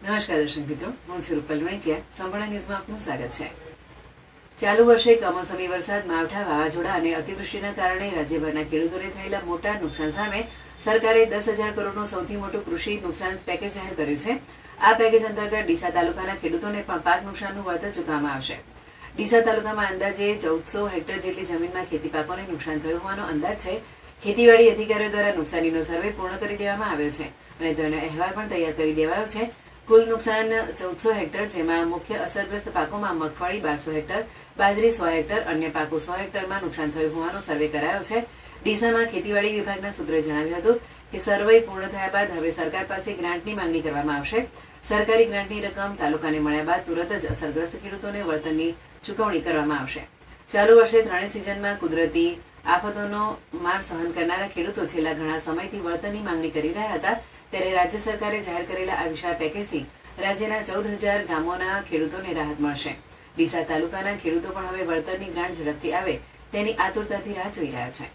નમસ્કાર દર્શક મિત્રો, હું છું રૂપલ વણિચિયા. સંપૂર્ણ ન્યૂઝમાં આપનું સ્વાગત છે. ચાલુ વર્ષે કમોસમી વરસાદ, માવઠા, વાવાઝોડા અને અતિવૃષ્ટિના કારણે રાજ્યભરના ખેડૂતોને થયેલા મોટા નુકસાન સામે સરકારે 10,000 કરોડનું સૌથી મોટું કૃષિ નુકસાન પેકેજ જાહેર કર્યું છે. આ પેકેજ અંતર્ગત ડીસા તાલુકાના ખેડૂતોને પણ પાક નુકસાનનું વળતર ચૂકવવામાં આવશે. ડીસા તાલુકામાં અંદાજે 1400 હેક્ટર જેટલી જમીનમાં ખેતી પાકોને નુકસાન થયું હોવાનો અંદાજ છે. ખેતીવાડી અધિકારીઓ દ્વારા નુકસાનીનો સર્વે પૂર્ણ કરી દેવામાં આવ્યો છે અને તેનો અહેવાલ પણ તૈયાર કરી દેવાયો છે. કુલ નુકસાન 1400 હેક્ટર, જેમાં મુખ્ય અસરગ્રસ્ત પાકોમાં મગફળી 1200 હેક્ટર, બાજરી 100 હેક્ટર, અન્ય પાકો 100 હેક્ટરમાં નુકસાન થયું હોવાનો સર્વે કરાયો છે. ડીસામાં ખેતીવાડી વિભાગના સૂત્રોએ જણાવ્યું હતું કે સર્વે પૂર્ણ થયા બાદ હવે સરકાર પાસે ગ્રાન્ટની માંગણી કરવામાં આવશે. સરકારી ગ્રાન્ટની રકમ તાલુકાને મળ્યા બાદ તુરત જ અસરગ્રસ્ત ખેડૂતોને વળતરની ચૂકવણી કરવામાં આવશે. ચાલુ વર્ષે ત્રણેય સિઝનમાં કુદરતી આફતોનો માર સહન કરનારા ખેડૂતો છેલ્લા ઘણા સમયથી વળતરની માંગણી કરી રહ્યા હતા. ત્યારે રાજ્ય સરકારે જાહેર કરેલા આ વિશાળ પેકેજથી રાજ્યના 14,000 ગામોના ખેડૂતોને રાહત મળશે. ડીસા તાલુકાના ખેડૂતો પણ હવે વળતરની ગ્રાન્ટ ઝડપથી આવે તેની આતુરતાથી રાહ જોઈ રહ્યા છે.